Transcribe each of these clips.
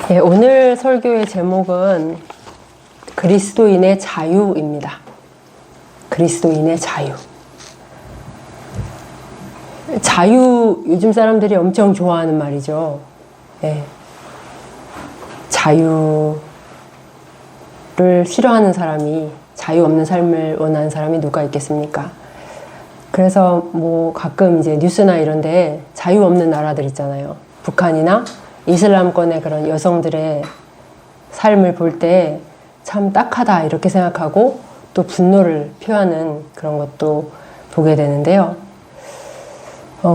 네, 오늘 설교의 제목은 그리스도인의 자유입니다. 그리스도인의 자유. 자유, 요즘 사람들이 엄청 좋아하는 말이죠. 네. 자유를 싫어하는 사람이, 자유 없는 삶을 원하는 사람이 누가 있겠습니까? 그래서 뭐 가끔 이제 뉴스나 이런 데 자유 없는 나라들 있잖아요. 북한이나 이슬람권의 그런 여성들의 삶을 볼 때 참 딱하다 이렇게 생각하고 또 분노를 표하는 그런 것도 보게 되는데요.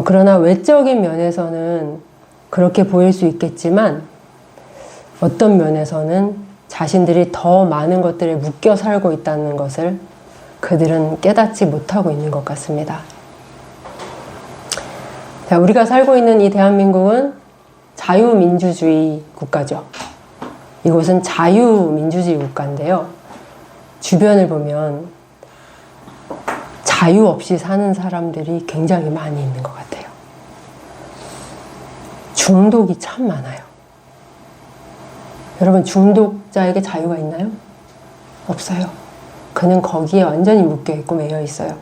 그러나 외적인 면에서는 그렇게 보일 수 있겠지만 어떤 면에서는 자신들이 더 많은 것들에 묶여 살고 있다는 것을 그들은 깨닫지 못하고 있는 것 같습니다. 자, 우리가 살고 있는 이 대한민국은 자유민주주의 국가죠. 이곳은 자유민주주의 국가인데요. 주변을 보면 자유 없이 사는 사람들이 굉장히 많이 있는 것 같아요. 중독이 참 많아요. 여러분, 중독자에게 자유가 있나요? 없어요. 그는 거기에 완전히 묶여있고 매여있어요.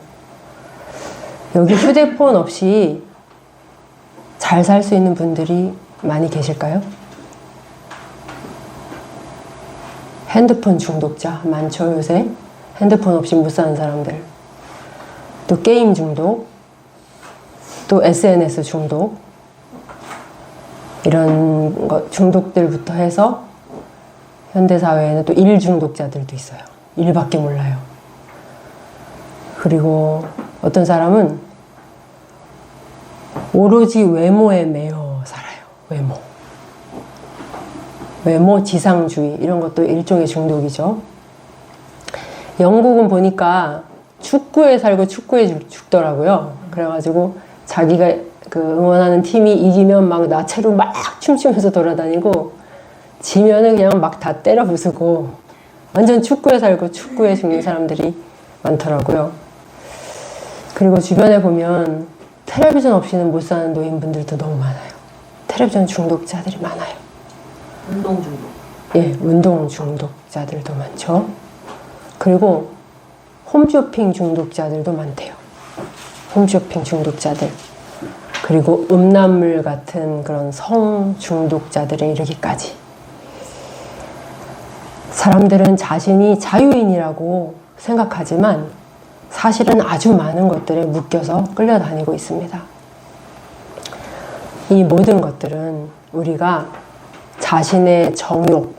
여기 휴대폰 없이 잘 살 수 있는 분들이 많이 계실까요? 핸드폰 중독자 많죠, 요새. 핸드폰 없이 못 사는 사람들. 또 게임 중독, 또 SNS 중독, 이런 것 중독들부터 해서 현대사회에는 또 일 중독자들도 있어요. 일밖에 몰라요. 그리고 어떤 사람은 오로지 외모에 매여 살아요. 외모 지상주의, 이런 것도 일종의 중독이죠. 영국은 보니까 축구에 살고 축구에 죽더라고요. 그래가지고 자기가 그 응원하는 팀이 이기면 막 나체로 막 춤추면서 돌아다니고, 지면은 그냥 막 다 때려 부수고, 완전 축구에 살고 축구에 죽는 사람들이 많더라고요. 그리고 주변에 보면 텔레비전 없이는 못 사는 노인분들도 너무 많아요. 텔레비전 중독자들이 많아요. 운동 중독. 예, 운동 중독자들도 많죠. 그리고 홈쇼핑 중독자들도 많대요. 홈쇼핑 중독자들. 그리고 음란물 같은 그런 성 중독자들에 이르기까지. 사람들은 자신이 자유인이라고 생각하지만 사실은 아주 많은 것들에 묶여서 끌려다니고 있습니다. 이 모든 것들은 우리가 자신의 정욕,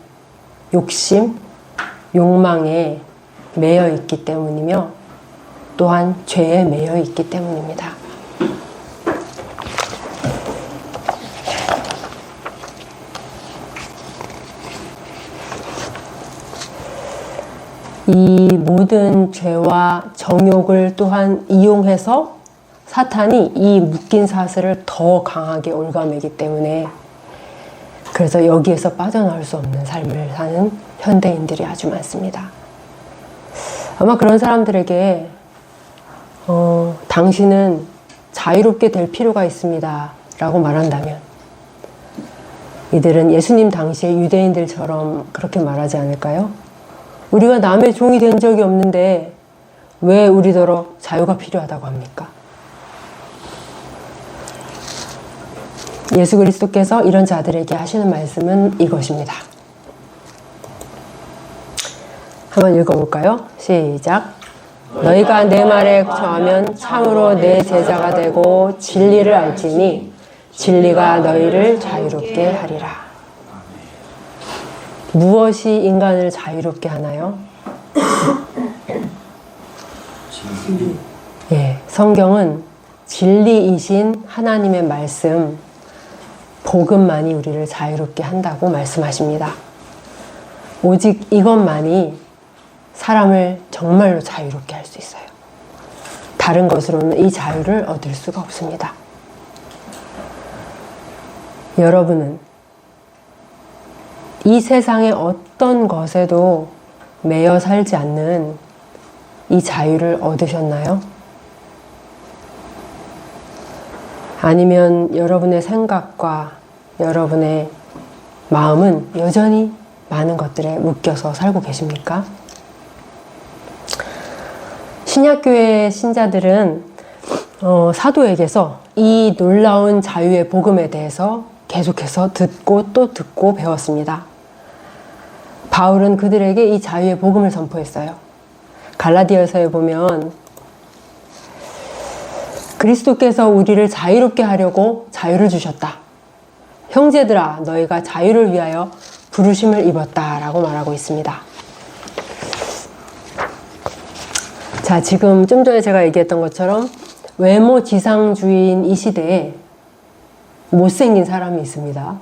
욕심, 욕망에 매여 있기 때문이며 또한 죄에 매여 있기 때문입니다. 이 모든 죄와 정욕을 또한 이용해서 사탄이 이 묶인 사슬을 더 강하게 올가매기 때문에, 그래서 여기에서 빠져나올 수 없는 삶을 사는 현대인들이 아주 많습니다. 아마 그런 사람들에게 당신은 자유롭게 될 필요가 있습니다 라고 말한다면 이들은 예수님 당시의 유대인들처럼 그렇게 말하지 않을까요? 우리가 남의 종이 된 적이 없는데 왜 우리더러 자유가 필요하다고 합니까? 예수 그리스도께서 이런 자들에게 하시는 말씀은 이것입니다. 한번 읽어볼까요? 시작. 너희가 내 말에 처하면 참으로 내 제자가 되고 진리를 알지니 진리가 너희를 자유롭게 하리라. 무엇이 인간을 자유롭게 하나요? 진리. 예, 성경은 진리이신 하나님의 말씀, 복음만이 우리를 자유롭게 한다고 말씀하십니다. 오직 이것만이 사람을 정말로 자유롭게 할 수 있어요. 다른 것으로는 이 자유를 얻을 수가 없습니다. 여러분은 이 세상의 어떤 것에도 매여 살지 않는 이 자유를 얻으셨나요? 아니면 여러분의 생각과 여러분의 마음은 여전히 많은 것들에 묶여서 살고 계십니까? 신약교회 신자들은 사도에게서 이 놀라운 자유의 복음에 대해서 계속해서 듣고 또 듣고 배웠습니다. 바울은 그들에게 이 자유의 복음을 선포했어요. 갈라디아서에 보면 그리스도께서 우리를 자유롭게 하려고 자유를 주셨다. 형제들아, 너희가 자유를 위하여 부르심을 입었다 라고 말하고 있습니다. 자, 지금 좀 전에 제가 얘기했던 것처럼 외모 지상주의인 이 시대에 못생긴 사람이 있습니다.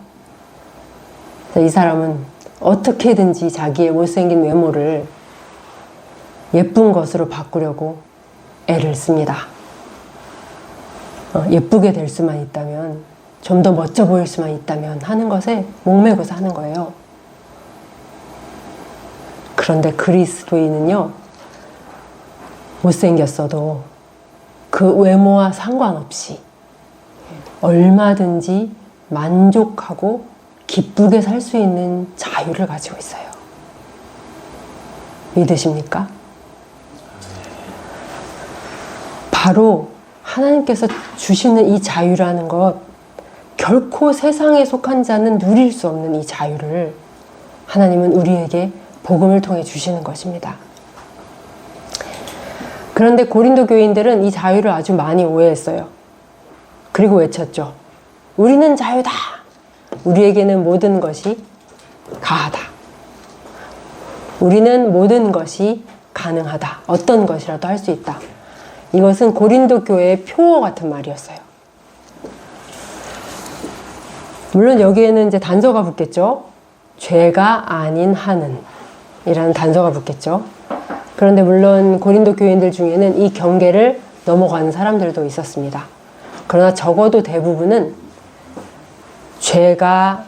이 사람은 어떻게든지 자기의 못생긴 외모를 예쁜 것으로 바꾸려고 애를 씁니다. 예쁘게 될 수만 있다면, 좀 더 멋져 보일 수만 있다면 하는 것에 목매고 사는 거예요. 그런데 그리스도인은요, 못생겼어도 그 외모와 상관없이 얼마든지 만족하고 기쁘게 살 수 있는 자유를 가지고 있어요. 믿으십니까? 바로 하나님께서 주시는 이 자유라는 것, 결코 세상에 속한 자는 누릴 수 없는 이 자유를 하나님은 우리에게 복음을 통해 주시는 것입니다. 그런데 고린도 교인들은 이 자유를 아주 많이 오해했어요. 그리고 외쳤죠. 우리는 자유다. 우리에게는 모든 것이 가하다. 우리는 모든 것이 가능하다. 어떤 것이라도 할 수 있다. 이것은 고린도 교회의 표어 같은 말이었어요. 물론 여기에는 이제 단서가 붙겠죠. 죄가 아닌 하는 이라는 단서가 붙겠죠. 그런데 물론 고린도 교인들 중에는 이 경계를 넘어가는 사람들도 있었습니다. 그러나 적어도 대부분은 죄가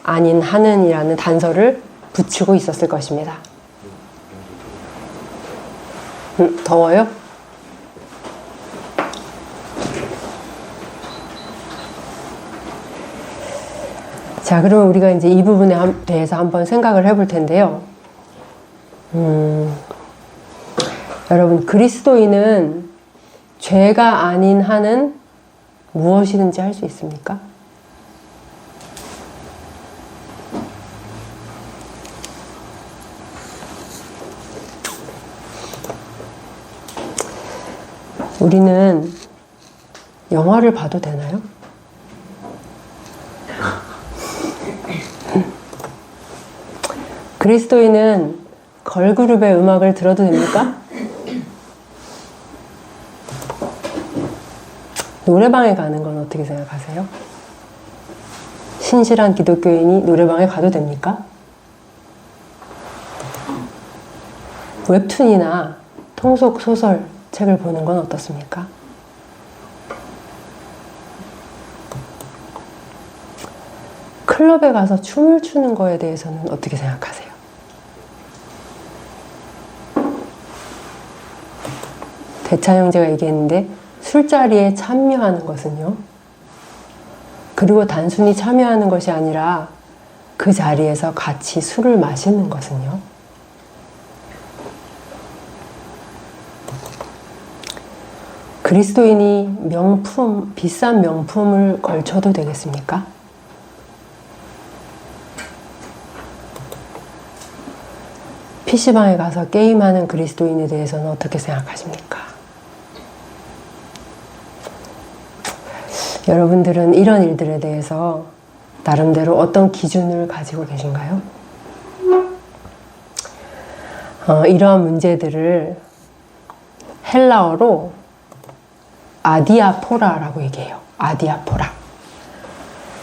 아닌 하는 이라는 단서를 붙이고 있었을 것입니다. 더워요? 자, 그러면 우리가 이제 이 부분에 대해서 한번 생각을 해볼 텐데요. 여러분, 그리스도인은 죄가 아닌 한은 무엇이든지 할 수 있습니까? 우리는 영화를 봐도 되나요? 그리스도인은 걸그룹의 음악을 들어도 됩니까? 노래방에 가는 건 어떻게 생각하세요? 신실한 기독교인이 노래방에 가도 됩니까? 웹툰이나 통속 소설 책을 보는 건 어떻습니까? 클럽에 가서 춤을 추는 거에 대해서는 어떻게 생각하세요? 대차 형제가 얘기했는데 술자리에 참여하는 것은요, 그리고 단순히 참여하는 것이 아니라 그 자리에서 같이 술을 마시는 것은요, 그리스도인이 명품, 비싼 명품을 걸쳐도 되겠습니까? PC방에 가서 게임하는 그리스도인에 대해서는 어떻게 생각하십니까? 여러분들은 이런 일들에 대해서 나름대로 어떤 기준을 가지고 계신가요? 이러한 문제들을 헬라어로 아디아포라라고 얘기해요. 아디아포라.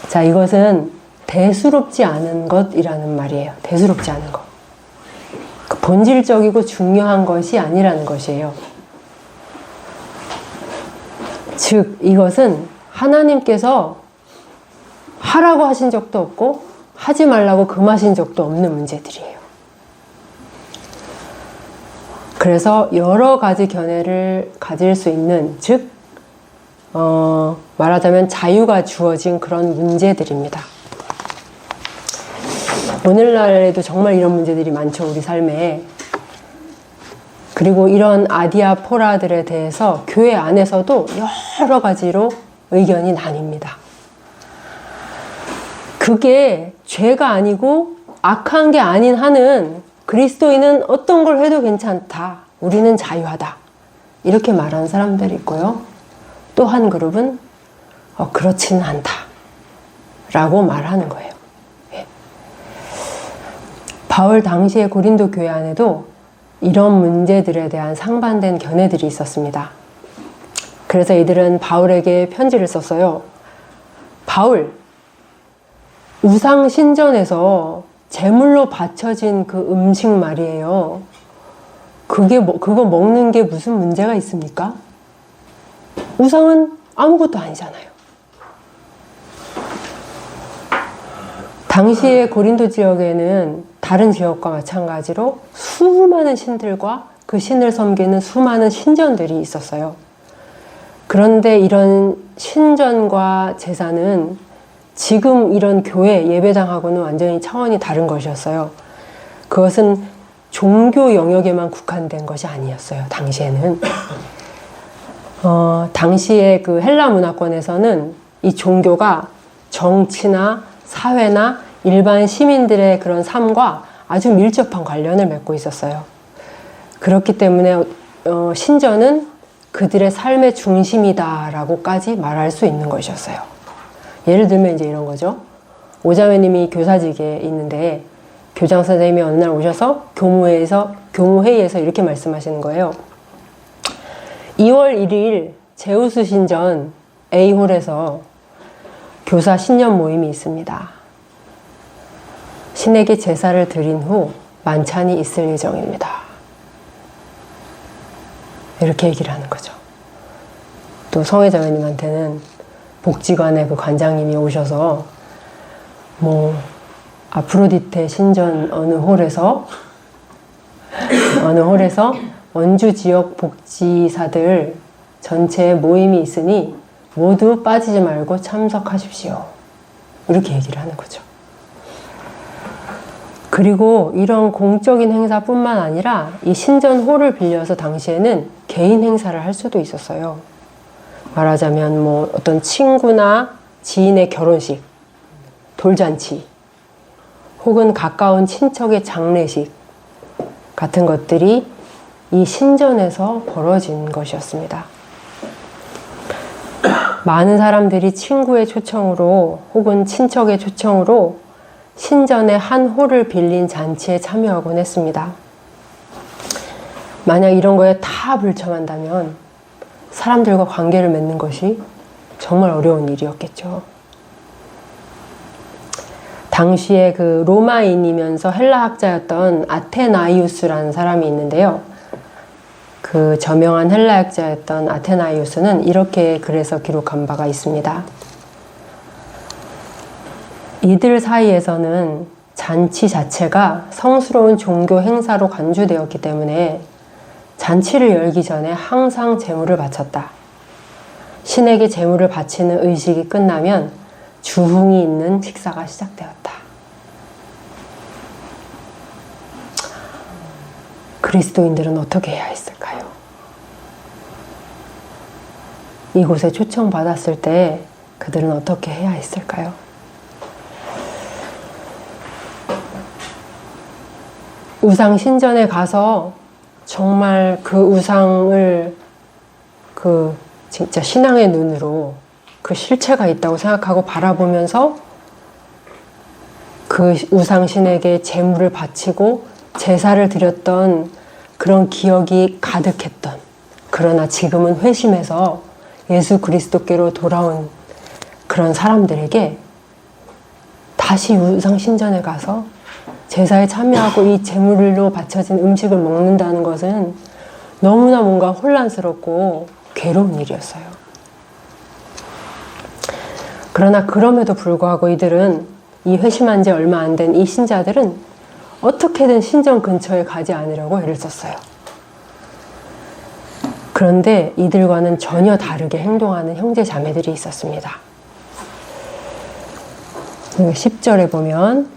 자, 이것은 대수롭지 않은 것이라는 말이에요. 대수롭지 않은 것. 본질적이고 중요한 것이 아니라는 것이에요. 즉, 이것은 하나님께서 하라고 하신 적도 없고 하지 말라고 금하신 적도 없는 문제들이에요. 그래서 여러 가지 견해를 가질 수 있는, 즉 말하자면 자유가 주어진 그런 문제들입니다. 오늘날에도 정말 이런 문제들이 많죠, 우리 삶에. 그리고 이런 아디아포라들에 대해서 교회 안에서도 여러 가지로 의견이 나뉩니다. 그게 죄가 아니고 악한 게 아닌 한은 그리스도인은 어떤 걸 해도 괜찮다. 우리는 자유하다. 이렇게 말하는 사람들이 있고요. 또 한 그룹은 그렇지는 않다. 라고 말하는 거예요. 예. 바울 당시의 고린도 교회 안에도 이런 문제들에 대한 상반된 견해들이 있었습니다. 그래서 이들은 바울에게 편지를 썼어요. 바울, 우상 신전에서 제물로 바쳐진 그 음식 말이에요. 그거 먹는 게 무슨 문제가 있습니까? 우상은 아무것도 아니잖아요. 당시의 고린도 지역에는 다른 지역과 마찬가지로 수많은 신들과 그 신을 섬기는 수많은 신전들이 있었어요. 그런데 이런 신전과 제사는 지금 이런 교회 예배당하고는 완전히 차원이 다른 것이었어요. 그것은 종교 영역에만 국한된 것이 아니었어요. 당시에는. 당시의 그 헬라 문화권에서는 이 종교가 정치나 사회나 일반 시민들의 그런 삶과 아주 밀접한 관련을 맺고 있었어요. 그렇기 때문에 신전은 그들의 삶의 중심이다라고까지 말할 수 있는 것이었어요. 예를 들면 이제 이런 거죠. 오자매님이 교사직에 있는데 교장 선생님이 어느 날 오셔서 교무회의에서 이렇게 말씀하시는 거예요. 2월 1일 제우스 신전 A홀에서 교사 신년 모임이 있습니다. 신에게 제사를 드린 후 만찬이 있을 예정입니다. 이렇게 얘기를 하는 거죠. 또 성회자매님한테는 복지관의 그 관장님이 오셔서 아프로디테 신전 어느 홀에서 원주 지역 복지사들 전체 모임이 있으니 모두 빠지지 말고 참석하십시오. 이렇게 얘기를 하는 거죠. 그리고 이런 공적인 행사뿐만 아니라 이 신전 홀을 빌려서 당시에는 개인 행사를 할 수도 있었어요. 말하자면 어떤 친구나 지인의 결혼식, 돌잔치, 혹은 가까운 친척의 장례식 같은 것들이 이 신전에서 벌어진 것이었습니다. 많은 사람들이 친구의 초청으로 혹은 친척의 초청으로 신전의 한 홀을 빌린 잔치에 참여하곤 했습니다. 만약 이런 거에 다 불참한다면 사람들과 관계를 맺는 것이 정말 어려운 일이었겠죠. 당시에 그 로마인이면서 헬라 학자였던 아테나이우스라는 사람이 있는데요. 그 저명한 헬라 학자였던 아테나이우스는 이렇게 글에서 기록한 바가 있습니다. 이들 사이에서는 잔치 자체가 성스러운 종교 행사로 간주되었기 때문에 잔치를 열기 전에 항상 제물을 바쳤다. 신에게 제물을 바치는 의식이 끝나면 주흥이 있는 식사가 시작되었다. 그리스도인들은 어떻게 해야 했을까요? 이곳에 초청받았을 때 그들은 어떻게 해야 했을까요? 우상 신전에 가서 정말 그 우상을 진짜 신앙의 눈으로 그 실체가 있다고 생각하고 바라보면서 그 우상신에게 제물을 바치고 제사를 드렸던 그런 기억이 가득했던, 그러나 지금은 회심해서 예수 그리스도께로 돌아온 그런 사람들에게 다시 우상신전에 가서 제사에 참여하고 이 제물로 바쳐진 음식을 먹는다는 것은 너무나 뭔가 혼란스럽고 괴로운 일이었어요. 그러나 그럼에도 불구하고 이들은, 이 회심한 지 얼마 안 된 이 신자들은 어떻게든 신전 근처에 가지 않으려고 애를 썼어요. 그런데 이들과는 전혀 다르게 행동하는 형제 자매들이 있었습니다. 10절에 보면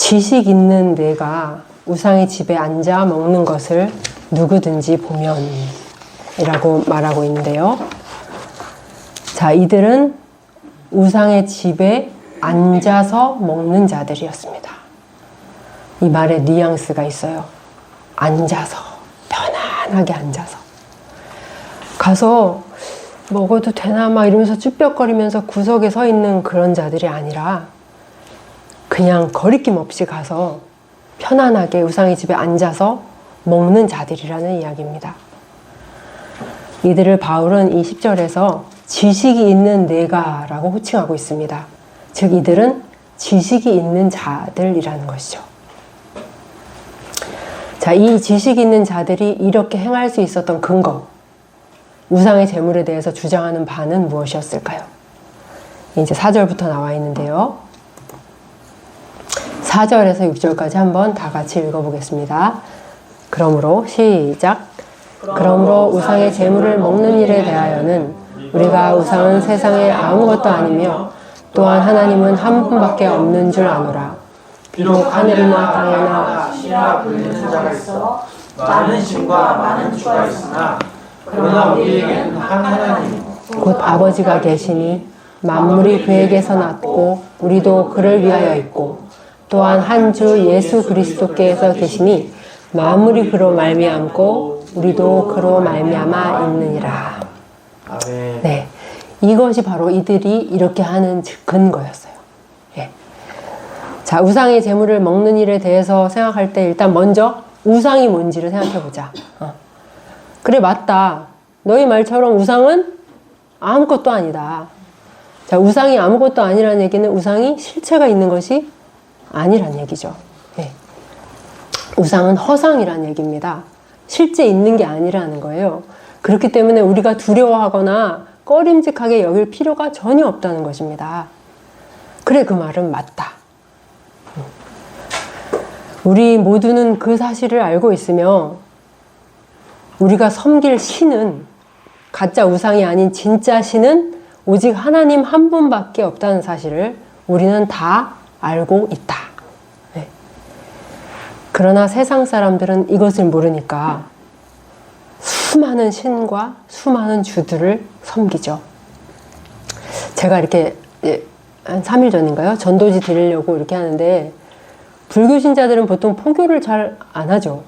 지식 있는 뇌가 우상의 집에 앉아 먹는 것을 누구든지 보면 이라고 말하고 있는데요. 자, 이들은 우상의 집에 앉아서 먹는 자들이었습니다. 이 말에 뉘앙스가 있어요. 앉아서, 편안하게 앉아서. 가서 먹어도 되나 막 이러면서 쭈뼛거리면서 구석에 서 있는 그런 자들이 아니라 그냥 거리낌 없이 가서 편안하게 우상의 집에 앉아서 먹는 자들이라는 이야기입니다. 이들을 바울은 이 10절에서 지식이 있는 뇌가라고 호칭하고 있습니다. 즉 이들은 지식이 있는 자들이라는 것이죠. 자, 이 지식이 있는 자들이 이렇게 행할 수 있었던 근거, 우상의 재물에 대해서 주장하는 바는 무엇이었을까요? 이제 4절부터 나와 있는데요. 4절에서 6절까지 한번 다 같이 읽어보겠습니다. 그러므로 시작. 그러므로 우상의 재물을 먹는 일에 대하여는 우리가 우상은 세상에 아무것도 아니며 또한 하나님은 한 분밖에 없는 줄 아노라. 비록 하늘이나 땅에나 시라 불리는 자가 있어 많은 신과 많은 주가 있으나 그러나 우리에게는 한 하나님 곧 아버지가 계시니 만물이 그에게서 났고 우리도 그를 위하여 있고 또한 한 주 예수 그리스도께서 계시니 만물이 그로 말미암고 우리도 그로 말미암아 있느니라. 아멘. 네, 이것이 바로 이들이 이렇게 하는 근거였어요. 예. 자, 우상의 재물을 먹는 일에 대해서 생각할 때 일단 먼저 우상이 뭔지를 생각해 보자. 그래, 맞다. 너희 말처럼 우상은 아무것도 아니다. 자, 우상이 아무것도 아니라는 얘기는 우상이 실체가 있는 것이 아니란 얘기죠. 예. 우상은 허상이란 얘기입니다. 실제 있는 게 아니라는 거예요. 그렇기 때문에 우리가 두려워하거나 꺼림직하게 여길 필요가 전혀 없다는 것입니다. 그래, 그 말은 맞다. 우리 모두는 그 사실을 알고 있으며 우리가 섬길 신은, 가짜 우상이 아닌 진짜 신은 오직 하나님 한 분밖에 없다는 사실을 우리는 다 알고 있다. 네. 그러나 세상 사람들은 이것을 모르니까 수많은 신과 수많은 주들을 섬기죠. 제가 이렇게 한 3일 전인가요? 전도지 드리려고 이렇게 하는데 불교 신자들은 보통 포교를 잘 안 하죠.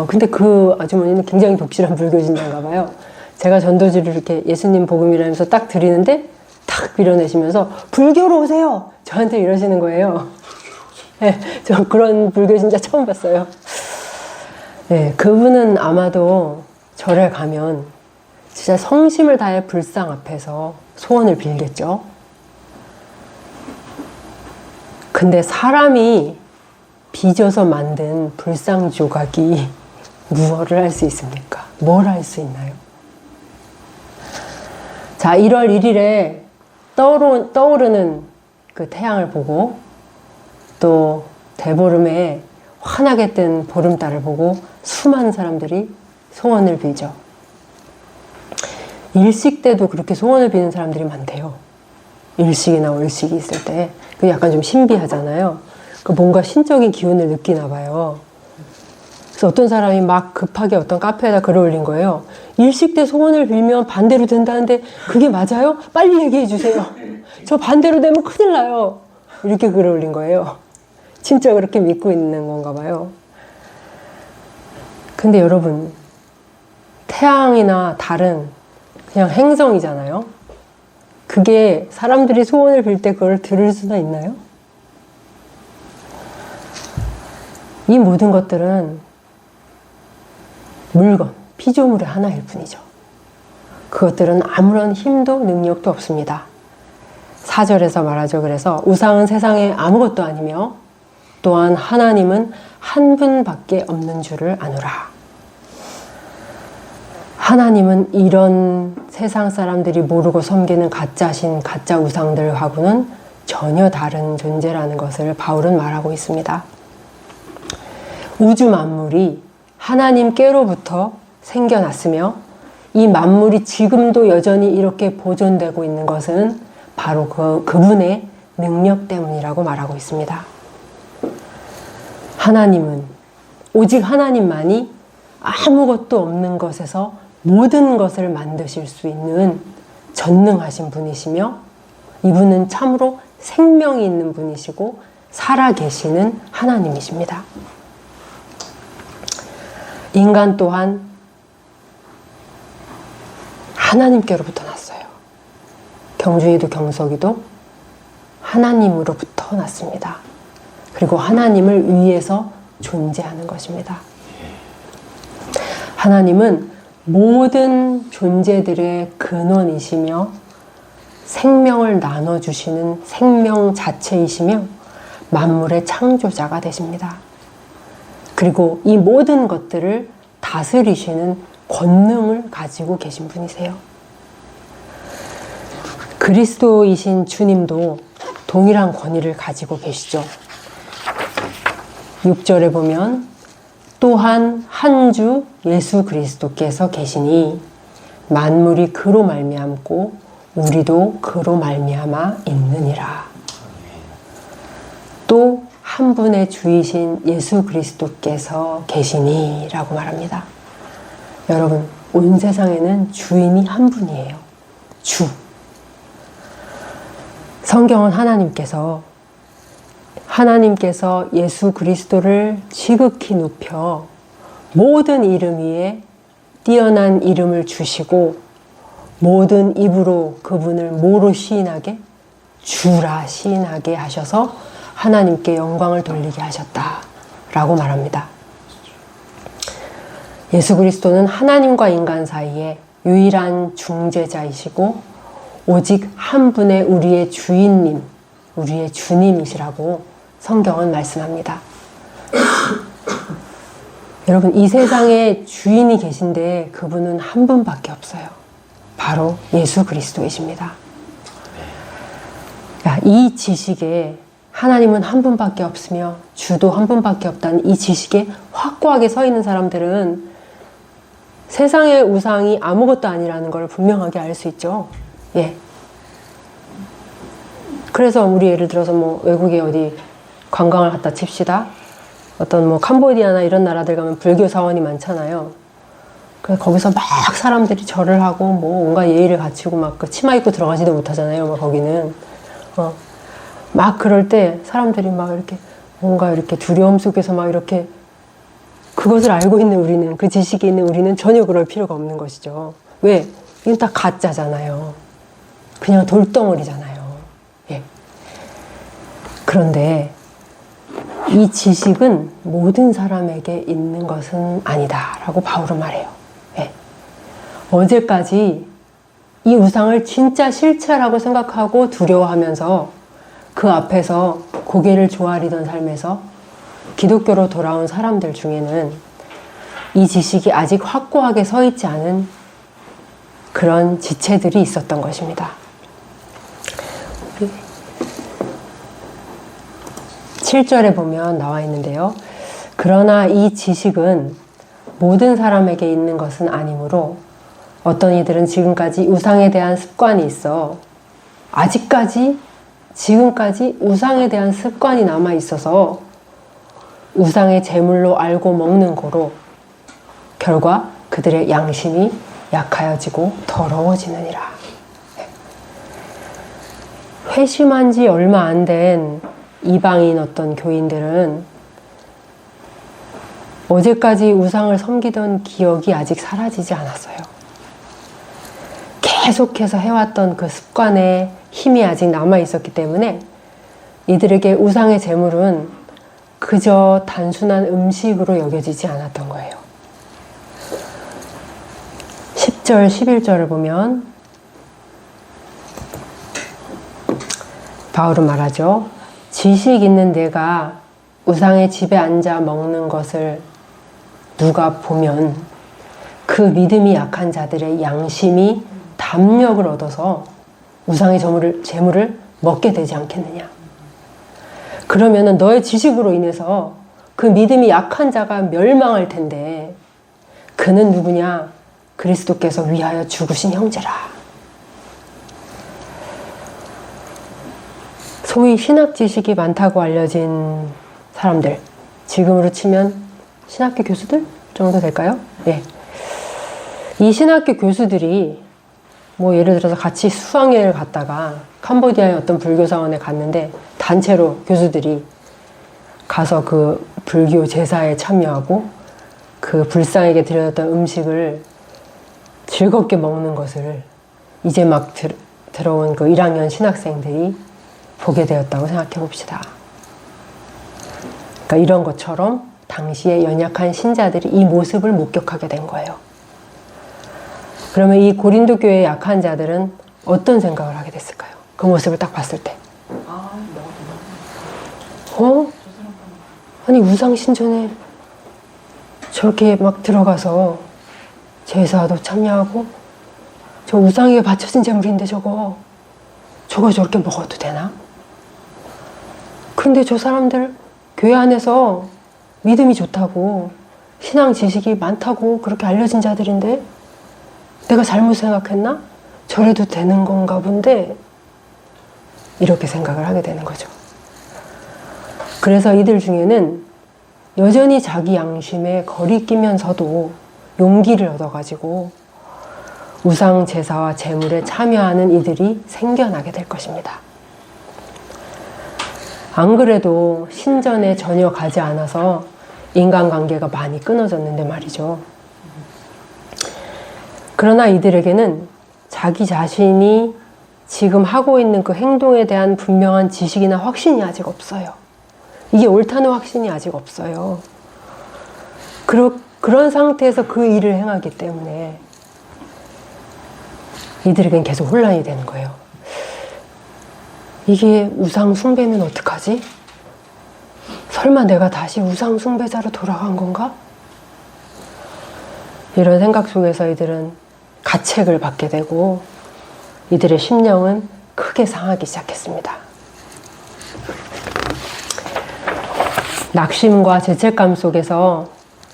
근데 그 아주머니는 굉장히 독실한 불교 신자인가 봐요. 제가 전도지를 이렇게 예수님 복음이라면서 딱 드리는데 탁 밀어내시면서 불교로 오세요! 저한테 이러시는 거예요. 네, 저 그런 불교 신자 처음 봤어요. 네, 그분은 아마도 절에 가면 진짜 성심을 다해 불상 앞에서 소원을 빌겠죠. 근데 사람이 빚어서 만든 불상 조각이 무엇을 할 수 있습니까? 뭘 할 수 있나요? 자, 1월 1일에 떠오르는 그 태양을 보고 또 대보름에 환하게 뜬 보름달을 보고 수많은 사람들이 소원을 빌죠. 일식 때도 그렇게 소원을 비는 사람들이 많대요. 일식이나 월식이 있을 때. 그 약간 좀 신비하잖아요. 그 뭔가 신적인 기운을 느끼나 봐요. 그래서 어떤 사람이 막 급하게 어떤 카페에다 글을 올린 거예요. 일식 때 소원을 빌면 반대로 된다는데 그게 맞아요? 빨리 얘기해 주세요. 저 반대로 되면 큰일 나요. 이렇게 글을 올린 거예요. 진짜 그렇게 믿고 있는 건가 봐요. 근데 여러분, 태양이나 달은 그냥 행성이잖아요. 그게 사람들이 소원을 빌 때 그걸 들을 수나 있나요? 이 모든 것들은 물건, 피조물의 하나일 뿐이죠. 그것들은 아무런 힘도 능력도 없습니다. 4절에서 말하죠. 그래서 우상은 세상에 아무것도 아니며 또한 하나님은 한 분밖에 없는 줄을 아노라. 하나님은 이런 세상 사람들이 모르고 섬기는 가짜신, 가짜 우상들하고는 전혀 다른 존재라는 것을 바울은 말하고 있습니다. 우주 만물이 하나님께로부터 생겨났으며 이 만물이 지금도 여전히 이렇게 보존되고 있는 것은 바로 그분의 능력 때문이라고 말하고 있습니다. 하나님은, 오직 하나님만이 아무것도 없는 것에서 모든 것을 만드실 수 있는 전능하신 분이시며, 이분은 참으로 생명이 있는 분이시고 살아계시는 하나님이십니다. 인간 또한 하나님께로부터 났어요. 경중이도 경석이도 하나님으로부터 났습니다. 그리고 하나님을 위해서 존재하는 것입니다. 하나님은 모든 존재들의 근원이시며 생명을 나눠주시는 생명 자체이시며 만물의 창조자가 되십니다. 그리고 이 모든 것들을 다스리시는 권능을 가지고 계신 분이세요. 그리스도이신 주님도 동일한 권위를 가지고 계시죠. 6절에 보면 또한 한 주 예수 그리스도께서 계시니 만물이 그로 말미암고 우리도 그로 말미암아 있느니라. 또 한 분의 주이신 예수 그리스도께서 계시니 라고 말합니다. 여러분, 온 세상에는 주인이 한 분이에요. 주. 성경은 하나님께서 예수 그리스도를 지극히 높여 모든 이름 위에 뛰어난 이름을 주시고 모든 입으로 그분을 뭐로 시인하게? 주라 시인하게 하셔서 하나님께 영광을 돌리게 하셨다라고 말합니다. 예수 그리스도는 하나님과 인간 사이에 유일한 중재자이시고 오직 한 분의 우리의 주인님, 우리의 주님이시라고 성경은 말씀합니다. 여러분, 이 세상에 주인이 계신데 그분은 한 분밖에 없어요. 바로 예수 그리스도이십니다. 이 지식에 하나님은 한 분밖에 없으며 주도 한 분밖에 없다는 이 지식에 확고하게 서 있는 사람들은 세상의 우상이 아무것도 아니라는 걸 분명하게 알 수 있죠. 예. 그래서 우리 예를 들어서 뭐 외국에 어디 관광을 갔다 칩시다. 어떤 뭐 캄보디아나 이런 나라들 가면 불교 사원이 많잖아요. 그래서 거기서 막 사람들이 절을 하고 뭐 온갖 예의를 갖추고 막 그 치마 입고 들어가지도 못하잖아요. 막 거기는. 막 그럴 때 사람들이 막 이렇게 뭔가 이렇게 두려움 속에서 막 이렇게 그것을 알고 있는 우리는, 그 지식이 있는 우리는 전혀 그럴 필요가 없는 것이죠. 왜? 이건 다 가짜잖아요. 그냥 돌덩어리잖아요. 예. 그런데 이 지식은 모든 사람에게 있는 것은 아니다 라고 바울은 말해요. 예. 어제까지 이 우상을 진짜 실체라고 생각하고 두려워하면서 그 앞에서 고개를 조아리던 삶에서 기독교로 돌아온 사람들 중에는 이 지식이 아직 확고하게 서 있지 않은 그런 지체들이 있었던 것입니다. 7절에 보면 나와 있는데요. 그러나 이 지식은 모든 사람에게 있는 것은 아니므로 어떤 이들은 지금까지 우상에 대한 습관이 있어 지금까지 우상에 대한 습관이 남아 있어서 우상의 제물로 알고 먹는 거로 결과 그들의 양심이 약하여지고 더러워지느니라. 회심한 지 얼마 안 된 이방인 어떤 교인들은 어제까지 우상을 섬기던 기억이 아직 사라지지 않았어요. 계속해서 해왔던 그 습관에 힘이 아직 남아 있었기 때문에 이들에게 우상의 제물은 그저 단순한 음식으로 여겨지지 않았던 거예요. 10절, 11절을 보면 바울은 말하죠. 지식 있는 내가 우상의 집에 앉아 먹는 것을 누가 보면 그 믿음이 약한 자들의 양심이 담력을 얻어서 우상의 제물을 먹게 되지 않겠느냐. 그러면은 너의 지식으로 인해서 그 믿음이 약한 자가 멸망할 텐데 그는 누구냐? 그리스도께서 위하여 죽으신 형제라. 소위 신학 지식이 많다고 알려진 사람들, 지금으로 치면 신학교 교수들 정도 될까요? 예. 이 신학교 교수들이 뭐 예를 들어서 같이 수학여행을 갔다가 캄보디아의 어떤 불교 사원에 갔는데 단체로 교수들이 가서 그 불교 제사에 참여하고 그 불상에게 드려졌던 음식을 즐겁게 먹는 것을 이제 막 들어온 그 1학년 신학생들이 보게 되었다고 생각해 봅시다. 그러니까 이런 것처럼 당시에 연약한 신자들이 이 모습을 목격하게 된 거예요. 그러면 이 고린도 교회의 약한 자들은 어떤 생각을 하게 됐을까요? 그 모습을 딱 봤을 때. 아니 우상 신전에 저렇게 막 들어가서 제사도 참여하고 저 우상에게 바쳐진 제물인데 저거 저렇게 먹어도 되나? 그런데 저 사람들 교회 안에서 믿음이 좋다고 신앙 지식이 많다고 그렇게 알려진 자들인데 내가 잘못 생각했나? 저래도 되는 건가 본데 이렇게 생각을 하게 되는 거죠. 그래서 이들 중에는 여전히 자기 양심에 거리끼면서도 용기를 얻어가지고 우상 제사와 제물에 참여하는 이들이 생겨나게 될 것입니다. 안 그래도 신전에 전혀 가지 않아서 인간관계가 많이 끊어졌는데 말이죠. 그러나 이들에게는 자기 자신이 지금 하고 있는 그 행동에 대한 분명한 지식이나 확신이 아직 없어요. 이게 옳다는 확신이 아직 없어요. 그런 상태에서 그 일을 행하기 때문에 이들에겐 계속 혼란이 되는 거예요. 이게 우상 숭배면 어떡하지? 설마 내가 다시 우상 숭배자로 돌아간 건가? 이런 생각 속에서 이들은 가책을 받게 되고 이들의 심령은 크게 상하기 시작했습니다. 낙심과 죄책감 속에서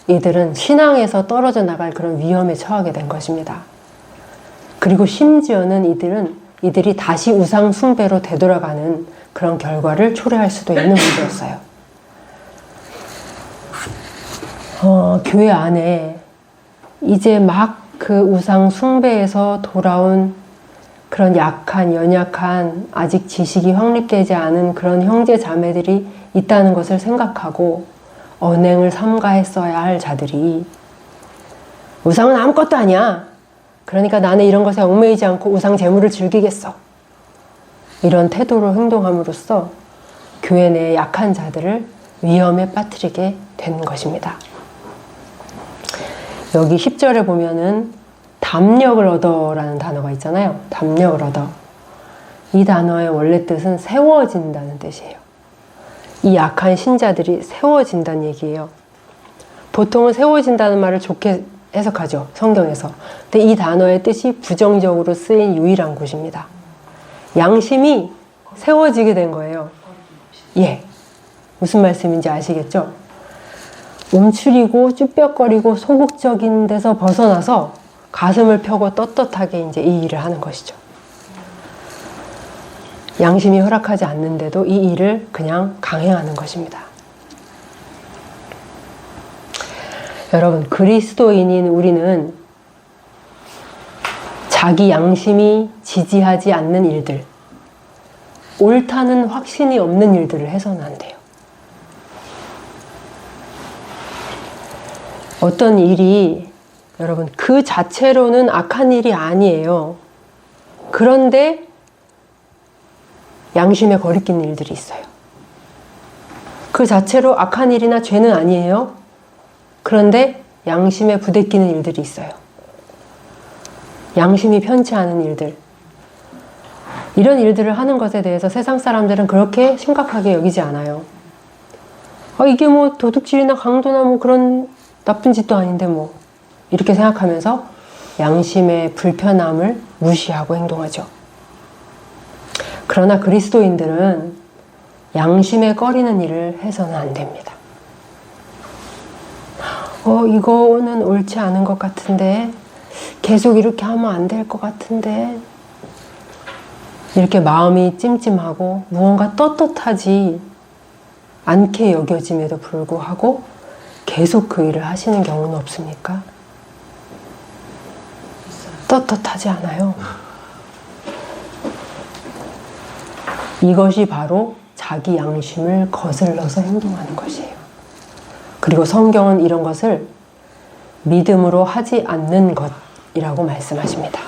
이들은 신앙에서 떨어져 나갈 그런 위험에 처하게 된 것입니다. 그리고 심지어는 이들이 다시 우상 숭배로 되돌아가는 그런 결과를 초래할 수도 있는 문제였어요. 교회 안에 이제 막 그 우상 숭배에서 돌아온 그런 약한, 연약한, 아직 지식이 확립되지 않은 그런 형제 자매들이 있다는 것을 생각하고 언행을 삼가했어야 할 자들이 우상은 아무것도 아니야. 그러니까 나는 이런 것에 얽매이지 않고 우상 제물을 즐기겠어. 이런 태도로 행동함으로써 교회 내의 약한 자들을 위험에 빠뜨리게 되는 것입니다. 여기 10절에 보면은 담력을 얻어라는 단어가 있잖아요. 담력을 얻어. 이 단어의 원래 뜻은 세워진다는 뜻이에요. 이 약한 신자들이 세워진다는 얘기예요. 보통은 세워진다는 말을 좋게 해석하죠. 성경에서. 근데 이 단어의 뜻이 부정적으로 쓰인 유일한 곳입니다. 양심이 세워지게 된 거예요. 예. 무슨 말씀인지 아시겠죠? 움츠리고 쭈뼛거리고 소극적인 데서 벗어나서 가슴을 펴고 떳떳하게 이제 이 일을 하는 것이죠. 양심이 허락하지 않는데도 이 일을 그냥 강행하는 것입니다. 여러분, 그리스도인인 우리는 자기 양심이 지지하지 않는 일들, 옳다는 확신이 없는 일들을 해서는 안 돼요. 어떤 일이 여러분 그 자체로는 악한 일이 아니에요. 그런데 양심에 거리낀 일들이 있어요. 그 자체로 악한 일이나 죄는 아니에요. 그런데 양심에 부대끼는 일들이 있어요. 양심이 편치 않은 일들. 이런 일들을 하는 것에 대해서 세상 사람들은 그렇게 심각하게 여기지 않아요. 이게 뭐 도둑질이나 강도나 뭐 그런 나쁜 짓도 아닌데 뭐 이렇게 생각하면서 양심의 불편함을 무시하고 행동하죠. 그러나 그리스도인들은 양심에 꺼리는 일을 해서는 안 됩니다. 이거는 옳지 않은 것 같은데 계속 이렇게 하면 안 될 것 같은데 이렇게 마음이 찜찜하고 무언가 떳떳하지 않게 여겨짐에도 불구하고 계속 그 일을 하시는 경우는 없습니까? 떳떳하지 않아요. 이것이 바로 자기 양심을 거슬러서 행동하는 것이에요. 그리고 성경은 이런 것을 믿음으로 하지 않는 것이라고 말씀하십니다.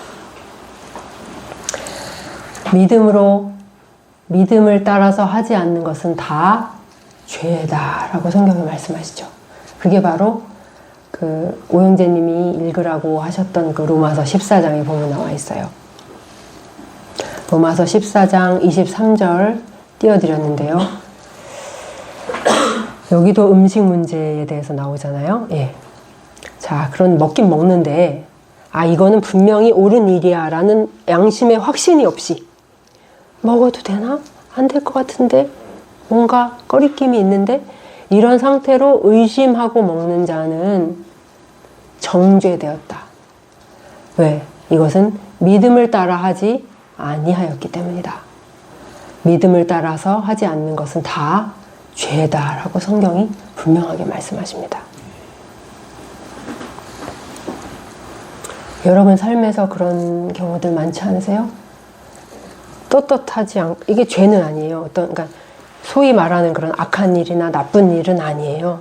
믿음을 따라서 하지 않는 것은 다 죄다라고 성경이 말씀하시죠. 그게 바로 그 오영재님이 읽으라고 하셨던 그 로마서 14장에 보면 나와 있어요. 로마서 14장 23절 띄워드렸는데요. 여기도 음식 문제에 대해서 나오잖아요. 예. 자, 그런 먹긴 먹는데 이거는 분명히 옳은 일이야 라는 양심의 확신이 없이 먹어도 되나? 안 될 것 같은데? 뭔가 꺼리낌이 있는데? 이런 상태로 의심하고 먹는 자는 정죄되었다. 왜? 이것은 믿음을 따라 하지 아니하였기 때문이다. 믿음을 따라서 하지 않는 것은 다 죄다라고 성경이 분명하게 말씀하십니다. 여러분 삶에서 그런 경우들 많지 않으세요? 떳떳하지 않고, 이게 죄는 아니에요. 그러니까 소위 말하는 그런 악한 일이나 나쁜 일은 아니에요.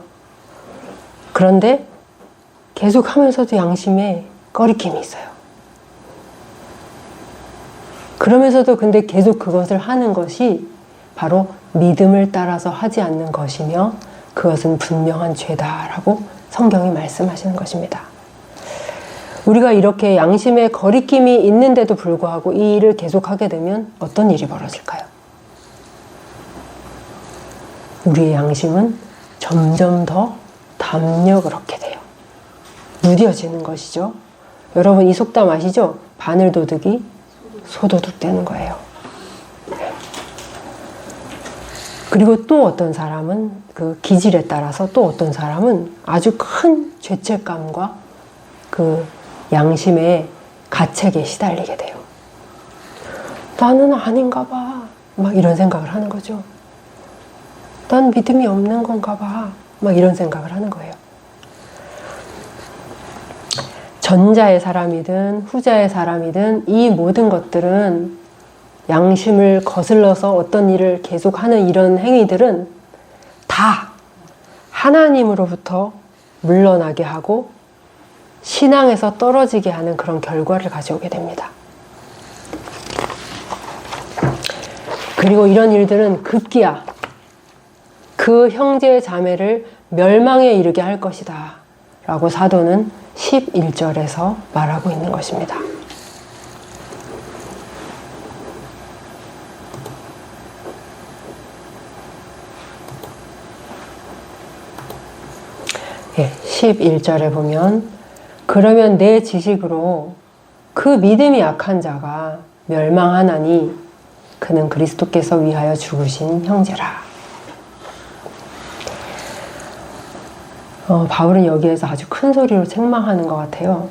그런데 계속 하면서도 양심에 꺼리낌이 있어요. 그러면서도 근데 계속 그것을 하는 것이 바로 믿음을 따라서 하지 않는 것이며 그것은 분명한 죄다라고 성경이 말씀하시는 것입니다. 우리가 이렇게 양심에 거리낌이 있는데도 불구하고 이 일을 계속하게 되면 어떤 일이 벌어질까요? 우리의 양심은 점점 더 담력을 얻게 돼요. 무뎌지는 것이죠. 여러분 이 속담 아시죠? 바늘도둑이 소도둑 되는 거예요. 그리고 또 어떤 사람은 그 기질에 따라서 또 어떤 사람은 아주 큰 죄책감과 그 양심의 가책에 시달리게 돼요. 나는 아닌가 봐. 막 이런 생각을 하는 거죠. 난 믿음이 없는 건가 봐. 막 이런 생각을 하는 거예요. 전자의 사람이든 후자의 사람이든 이 모든 것들은 양심을 거슬러서 어떤 일을 계속하는 이런 행위들은 다 하나님으로부터 물러나게 하고 신앙에서 떨어지게 하는 그런 결과를 가져오게 됩니다. 그리고 이런 일들은 급기야 그 형제 자매를 멸망에 이르게 할 것이다 라고 사도는 11절에서 말하고 있는 것입니다. 예, 11절에 보면 그러면 내 지식으로 그 믿음이 약한 자가 멸망하나니 그는 그리스도께서 위하여 죽으신 형제라. 바울은 여기에서 아주 큰 소리로 책망하는 것 같아요.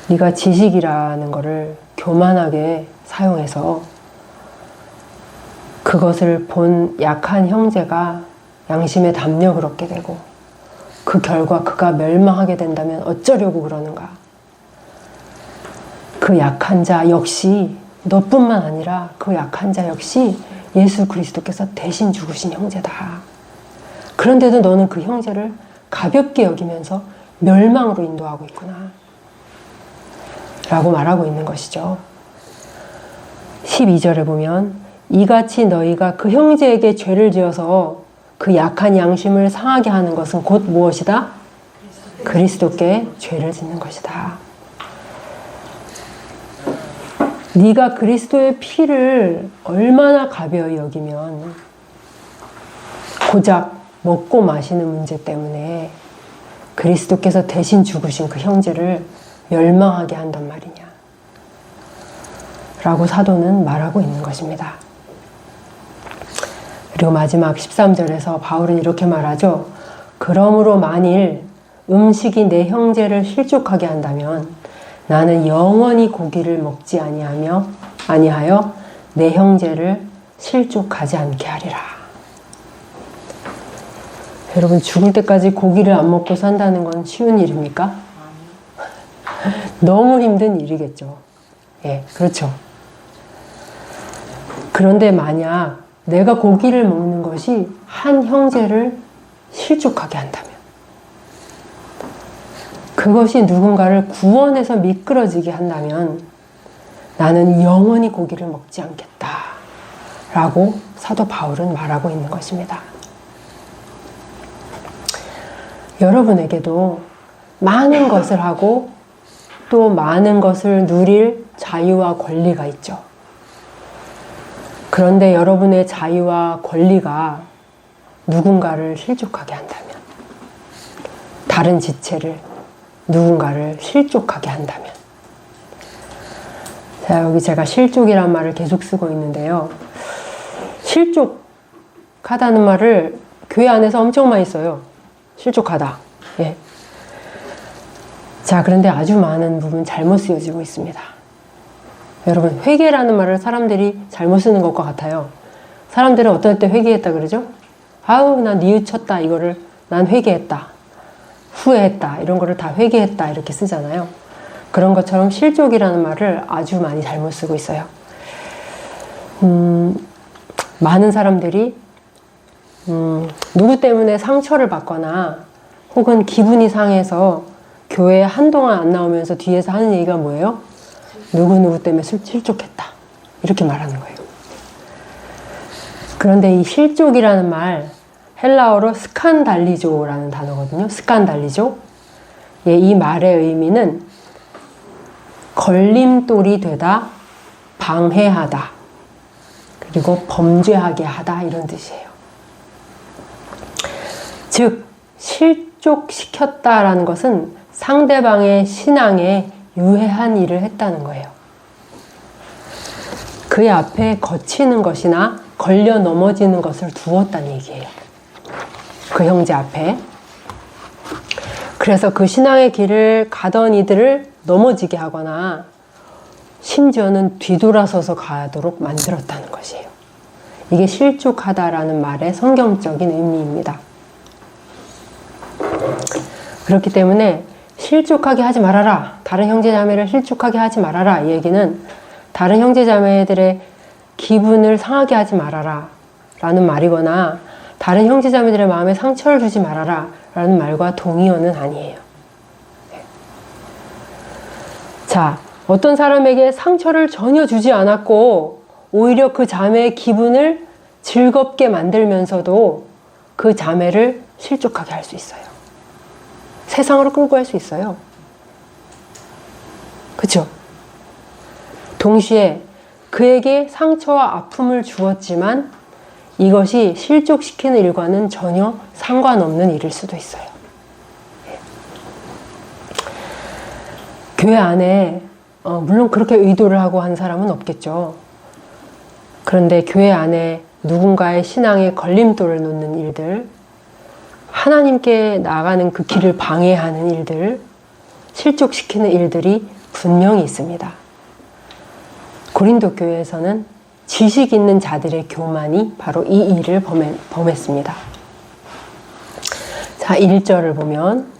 네가 지식이라는 거를 교만하게 사용해서 그것을 본 약한 형제가 양심의 담력을 얻게 되고 그 결과 그가 멸망하게 된다면 어쩌려고 그러는가. 그 약한 자 역시 너뿐만 아니라 그 약한 자 역시 예수 그리스도께서 대신 죽으신 형제다. 그런데도 너는 그 형제를 가볍게 여기면서 멸망으로 인도하고 있구나 라고 말하고 있는 것이죠. 12절에 보면 이같이 너희가 그 형제에게 죄를 지어서 그 약한 양심을 상하게 하는 것은 곧 무엇이다? 그리스도께 죄를 짓는 것이다. 네가 그리스도의 피를 얼마나 가벼이 여기면 고작 먹고 마시는 문제 때문에 그리스도께서 대신 죽으신 그 형제를 멸망하게 한단 말이냐 라고 사도는 말하고 있는 것입니다. 그리고 마지막 13절에서 바울은 이렇게 말하죠. 그러므로 만일 음식이 내 형제를 실족하게 한다면 나는 영원히 고기를 먹지 아니하여 내 형제를 실족하지 않게 하리라. 여러분, 죽을 때까지 고기를 안 먹고 산다는 건 쉬운 일입니까? 너무 힘든 일이겠죠. 예, 그렇죠. 그런데 만약 내가 고기를 먹는 것이 한 형제를 실족하게 한다면, 그것이 누군가를 구원해서 미끄러지게 한다면 나는 영원히 고기를 먹지 않겠다 라고 사도 바울은 말하고 있는 것입니다. 여러분에게도 많은 것을 하고 또 많은 것을 누릴 자유와 권리가 있죠. 그런데 여러분의 자유와 권리가 누군가를 실족하게 한다면, 다른 지체를, 누군가를 실족하게 한다면, 자, 여기 제가 실족이란 말을 계속 쓰고 있는데요. 실족하다는 말을 교회 안에서 엄청 많이 써요. 실족하다. 예. 자, 그런데 아주 많은 부분 잘못 쓰여지고 있습니다. 여러분, 회개라는 말을 사람들이 잘못 쓰는 것과 같아요. 사람들은 어떨 때 회개했다 그러죠? 아우, 난 뉘우쳤다. 이거를 난 회개했다. 후회했다. 이런 거를 다 회개했다. 이렇게 쓰잖아요. 그런 것처럼 실족이라는 말을 아주 많이 잘못 쓰고 있어요. 많은 사람들이 누구 때문에 상처를 받거나 혹은 기분이 상해서 교회에 한동안 안 나오면서 뒤에서 하는 얘기가 뭐예요? 누구누구 때문에 실족했다. 이렇게 말하는 거예요. 그런데 이 실족이라는 말, 헬라어로 스칸달리조라는 단어거든요. 스칸달리조. 예, 이 말의 의미는 걸림돌이 되다, 방해하다, 그리고 범죄하게 하다, 이런 뜻이에요. 즉, 실족시켰다라는 것은 상대방의 신앙에 유해한 일을 했다는 거예요. 그의 앞에 거치는 것이나 걸려 넘어지는 것을 두었다는 얘기예요. 그 형제 앞에. 그래서 그 신앙의 길을 가던 이들을 넘어지게 하거나 심지어는 뒤돌아서서 가도록 만들었다는 것이에요. 이게 실족하다라는 말의 성경적인 의미입니다. 그렇기 때문에 실족하게 하지 말아라. 다른 형제자매를 실족하게 하지 말아라. 이 얘기는 다른 형제자매들의 기분을 상하게 하지 말아라 라는 말이거나 다른 형제자매들의 마음에 상처를 주지 말아라 라는 말과 동의어는 아니에요. 자, 어떤 사람에게 상처를 전혀 주지 않았고 오히려 그 자매의 기분을 즐겁게 만들면서도 그 자매를 실족하게 할 수 있어요. 세상으로 끌고 갈 수 있어요. 그쵸? 동시에 그에게 상처와 아픔을 주었지만 이것이 실족시키는 일과는 전혀 상관없는 일일 수도 있어요. 교회 안에 물론 그렇게 의도를 하고 한 사람은 없겠죠. 그런데 교회 안에 누군가의 신앙에 걸림돌을 놓는 일들, 하나님께 나아가는 그 길을 방해하는 일들, 실족시키는 일들이 분명히 있습니다. 고린도 교회에서는 지식 있는 자들의 교만이 바로 이 일을 범했습니다. 자, 1절을 보면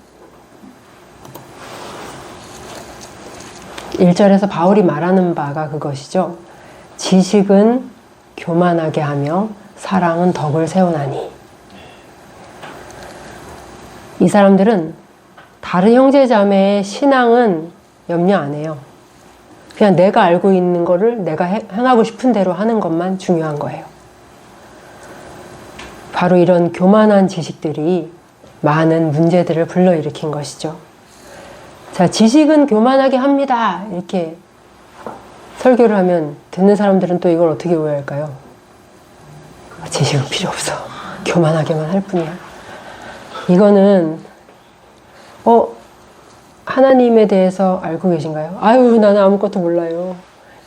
1절에서 바울이 말하는 바가 그것이죠. 지식은 교만하게 하며 사랑은 덕을 세우나니. 이 사람들은 다른 형제자매의 신앙은 염려 안 해요. 그냥 내가 알고 있는 거를 내가 행하고 싶은 대로 하는 것만 중요한 거예요. 바로 이런 교만한 지식들이 많은 문제들을 불러일으킨 것이죠. 자, 지식은 교만하게 합니다. 이렇게 설교를 하면 듣는 사람들은 또 이걸 어떻게 오해할까요? 지식은 필요 없어. 교만하게만 할 뿐이야. 이거는 하나님에 대해서 알고 계신가요? 아유, 나는 아무것도 몰라요.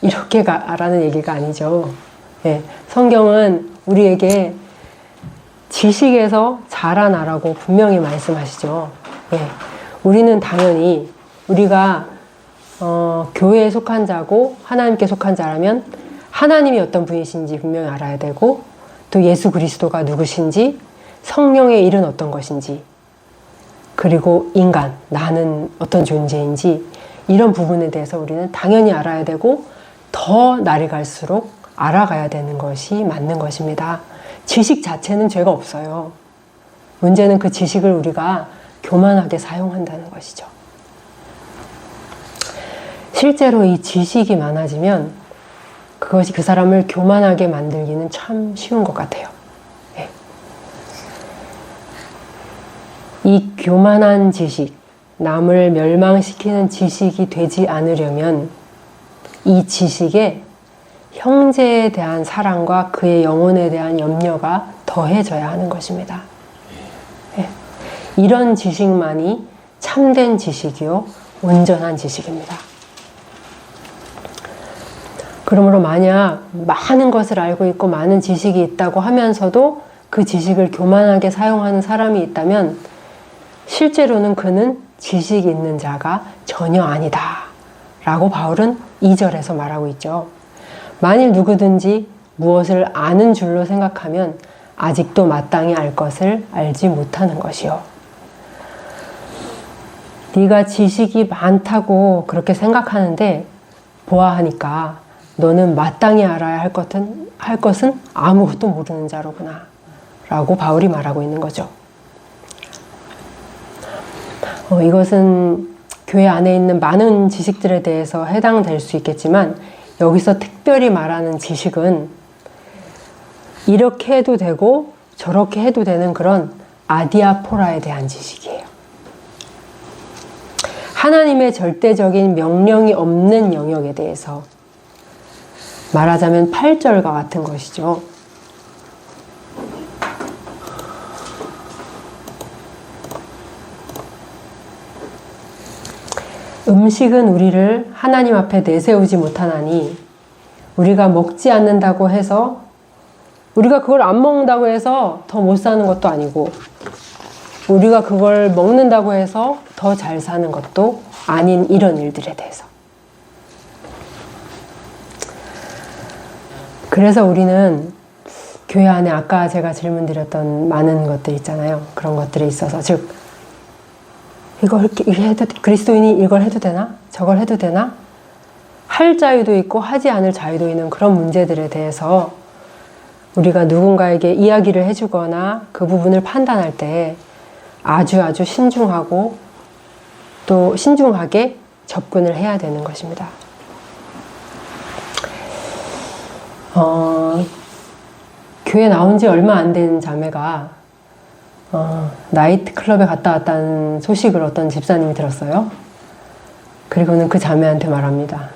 이렇게 라는 얘기가 아니죠. 예, 성경은 우리에게 지식에서 자라나라고 분명히 말씀하시죠. 예, 우리는 당연히 우리가 교회에 속한 자고 하나님께 속한 자라면 하나님이 어떤 분이신지 분명히 알아야 되고 또 예수 그리스도가 누구신지 성령의 일은 어떤 것인지, 그리고 인간, 나는 어떤 존재인지, 이런 부분에 대해서 우리는 당연히 알아야 되고 더 날이 갈수록 알아가야 되는 것이 맞는 것입니다. 지식 자체는 죄가 없어요. 문제는 그 지식을 우리가 교만하게 사용한다는 것이죠. 실제로 이 지식이 많아지면 그것이 그 사람을 교만하게 만들기는 참 쉬운 것 같아요. 네. 이 교만한 지식, 남을 멸망시키는 지식이 되지 않으려면 이 지식에 형제에 대한 사랑과 그의 영혼에 대한 염려가 더해져야 하는 것입니다. 네. 이런 지식만이 참된 지식이요, 온전한 지식입니다. 그러므로 만약 많은 것을 알고 있고 많은 지식이 있다고 하면서도 그 지식을 교만하게 사용하는 사람이 있다면 실제로는 그는 지식 있는 자가 전혀 아니다 라고 바울은 2절에서 말하고 있죠. 만일 누구든지 무엇을 아는 줄로 생각하면 아직도 마땅히 알 것을 알지 못하는 것이요. 네가 지식이 많다고 그렇게 생각하는데 보아하니까 너는 마땅히 알아야 할 것은 아무것도 모르는 자로구나 라고 바울이 말하고 있는 거죠. 이것은 교회 안에 있는 많은 지식들에 대해서 해당될 수 있겠지만 여기서 특별히 말하는 지식은 이렇게 해도 되고 저렇게 해도 되는 그런 아디아포라에 대한 지식이에요. 하나님의 절대적인 명령이 없는 영역에 대해서 말하자면 8절과 같은 것이죠. 음식은 우리를 하나님 앞에 내세우지 못하나니 우리가 먹지 않는다고 해서 우리가 그걸 안 먹는다고 해서 더 못 사는 것도 아니고 우리가 그걸 먹는다고 해서 더 잘 사는 것도 아닌 이런 일들에 대해서. 그래서 우리는 교회 안에 아까 제가 질문 드렸던 많은 것들 있잖아요. 그런 것들이 있어서 즉 이걸 해도 그리스도인이 이걸 해도 되나? 저걸 해도 되나? 할 자유도 있고 하지 않을 자유도 있는 그런 문제들에 대해서 우리가 누군가에게 이야기를 해주거나 그 부분을 판단할 때 아주 신중하고 또 신중하게 접근을 해야 되는 것입니다. 교회 나온 지 얼마 안 된 자매가 나이트클럽에 갔다 왔다는 소식을 어떤 집사님이 들었어요. 그리고는 그 자매한테 말합니다.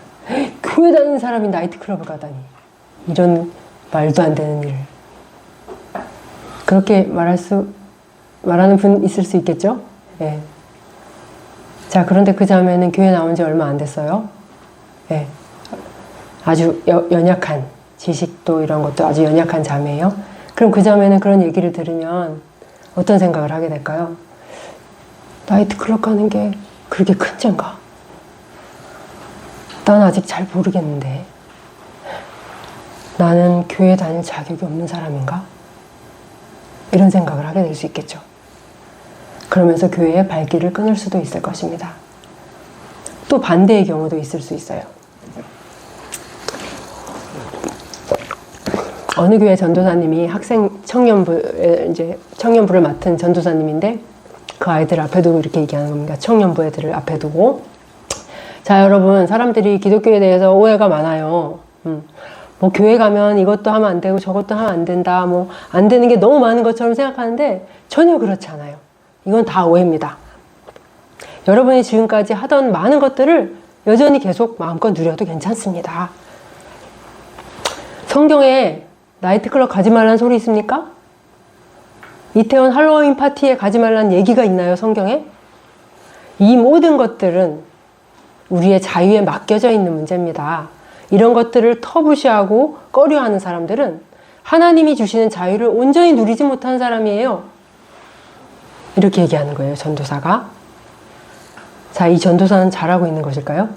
교회 다니는 사람이 나이트클럽을 가다니. 이런 말도 안 되는 일. 그렇게 말하는 분 있을 수 있겠죠? 예. 자, 그런데 그 자매는 교회 나온 지 얼마 안 됐어요. 예. 아주 연약한, 지식도 이런 것도 아주 연약한 자매예요. 그럼 그 자매는 그런 얘기를 들으면 어떤 생각을 하게 될까요? 나이트클럽 가는 게 그렇게 큰 죄인가? 난 아직 잘 모르겠는데. 나는 교회 다닐 자격이 없는 사람인가? 이런 생각을 하게 될 수 있겠죠. 그러면서 교회의 발길을 끊을 수도 있을 것입니다. 또 반대의 경우도 있을 수 있어요. 어느 교회 전도사님이 청년부를 맡은 전도사님인데 그 아이들 앞에 두고 이렇게 얘기하는 겁니다. 청년부 애들을 앞에 두고 자, 여러분, 사람들이 기독교에 대해서 오해가 많아요. 뭐 교회 가면 이것도 하면 안 되고 저것도 하면 안 된다. 뭐 안 되는 게 너무 많은 것처럼 생각하는데 전혀 그렇지 않아요. 이건 다 오해입니다. 여러분이 지금까지 하던 많은 것들을 여전히 계속 마음껏 누려도 괜찮습니다. 성경에 나이트클럽 가지 말라는 소리 있습니까? 이태원 할로윈 파티에 가지 말라는 얘기가 있나요, 성경에? 이 모든 것들은 우리의 자유에 맡겨져 있는 문제입니다. 이런 것들을 터부시하고 꺼려하는 사람들은 하나님이 주시는 자유를 온전히 누리지 못한 사람이에요. 이렇게 얘기하는 거예요, 전도사가. 자, 이 전도사는 잘하고 있는 것일까요?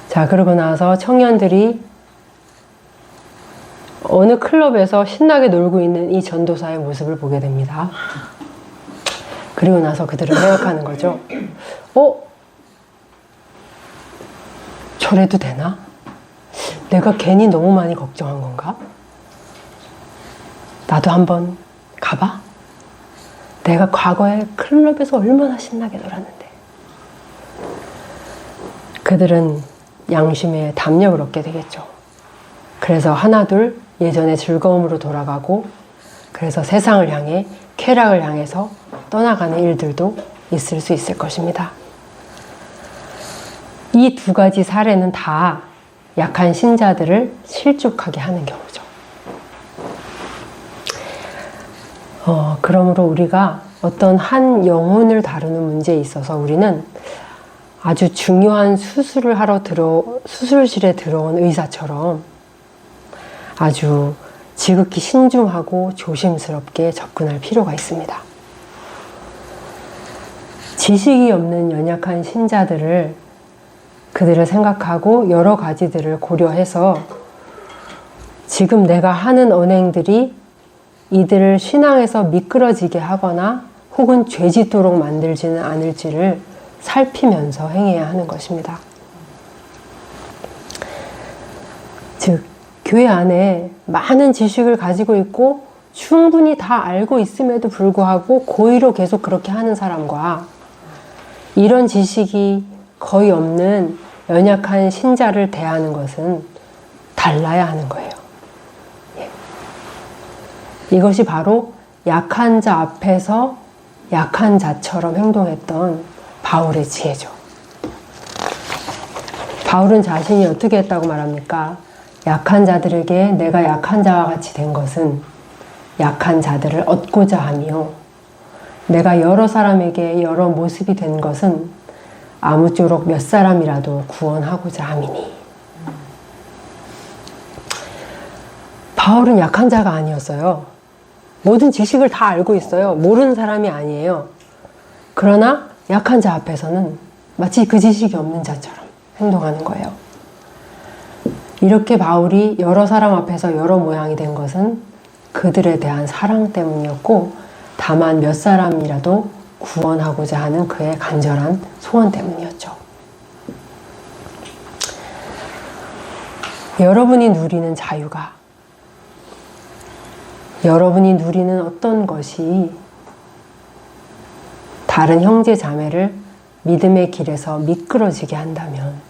자, 그러고 나서 청년들이 어느 클럽에서 신나게 놀고 있는 이 전도사의 모습을 보게 됩니다. 그리고 나서 그들은 생각하는 거죠. 저래도 되나? 내가 괜히 너무 많이 걱정한 건가? 나도 한번 가봐? 내가 과거에 클럽에서 얼마나 신나게 놀았는데. 그들은 양심의 담력을 얻게 되겠죠. 그래서 하나둘 예전의 즐거움으로 돌아가고, 그래서 세상을 향해, 쾌락을 향해서 떠나가는 일들도 있을 수 있을 것입니다. 이 두 가지 사례는 다 약한 신자들을 실족하게 하는 경우죠. 그러므로 우리가 어떤 한 영혼을 다루는 문제에 있어서 우리는 아주 중요한 수술실에 들어온 의사처럼 아주 지극히 신중하고 조심스럽게 접근할 필요가 있습니다. 지식이 없는 연약한 신자들을 그들을 생각하고 여러 가지들을 고려해서 지금 내가 하는 언행들이 이들을 신앙에서 미끄러지게 하거나 혹은 죄짓도록 만들지는 않을지를 살피면서 행해야 하는 것입니다. 즉, 교회 안에 많은 지식을 가지고 있고 충분히 다 알고 있음에도 불구하고 고의로 계속 그렇게 하는 사람과 이런 지식이 거의 없는 연약한 신자를 대하는 것은 달라야 하는 거예요. 이것이 바로 약한 자 앞에서 약한 자처럼 행동했던 바울의 지혜죠. 바울은 자신이 어떻게 했다고 말합니까? 약한 자들에게 내가 약한 자와 같이 된 것은 약한 자들을 얻고자 하며, 내가 여러 사람에게 여러 모습이 된 것은 아무쪼록 몇 사람이라도 구원하고자 함이니. 바울은 약한 자가 아니었어요. 모든 지식을 다 알고 있어요. 모르는 사람이 아니에요. 그러나 약한 자 앞에서는 마치 그 지식이 없는 자처럼 행동하는 거예요. 이렇게 바울이 여러 사람 앞에서 여러 모양이 된 것은 그들에 대한 사랑 때문이었고, 다만 몇 사람이라도 구원하고자 하는 그의 간절한 소원 때문이었죠. 여러분이 누리는 자유가, 여러분이 누리는 어떤 것이 다른 형제 자매를 믿음의 길에서 미끄러지게 한다면,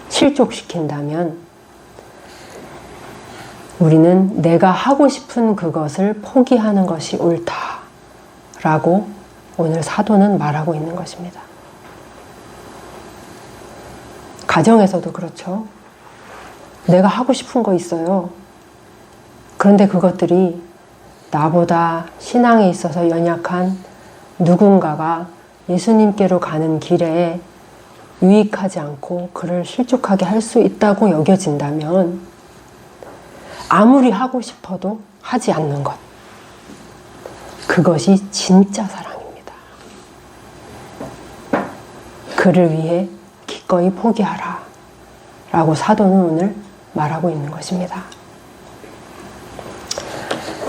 실족시킨다면, 우리는 내가 하고 싶은 그것을 포기하는 것이 옳다라고 오늘 사도는 말하고 있는 것입니다. 가정에서도 그렇죠. 내가 하고 싶은 거 있어요. 그런데 그것들이 나보다 신앙에 있어서 연약한 누군가가 예수님께로 가는 길에 유익하지 않고 그를 실족하게 할 수 있다고 여겨진다면 아무리 하고 싶어도 하지 않는 것, 그것이 진짜 사랑입니다. 그를 위해 기꺼이 포기하라 라고 사도는 오늘 말하고 있는 것입니다.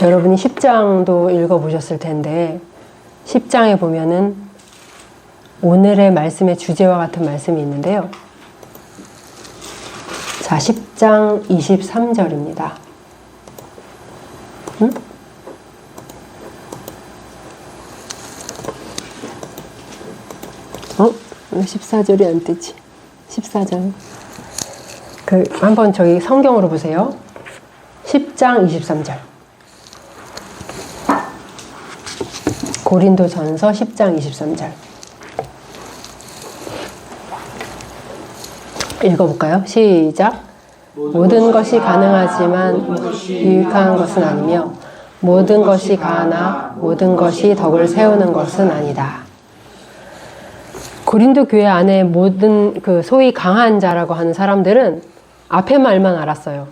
여러분이 10장도 읽어보셨을 텐데 10장에 보면은 오늘의 말씀의 주제와 같은 말씀이 있는데요. 자, 10장 23절입니다. 응? 왜 14절이 안 뜨지? 14절. 한번 저기 성경으로 보세요. 10장 23절. 고린도전서 10장 23절. 읽어볼까요? 시작. 모든 것이 가능하지만 유익한 것은 아니며 모든 것이 가하나 모든 것이 덕을 세우는 것은 아니다. 고린도 교회 안에 모든 소위 강한 자라고 하는 사람들은 앞에 말만 알았어요.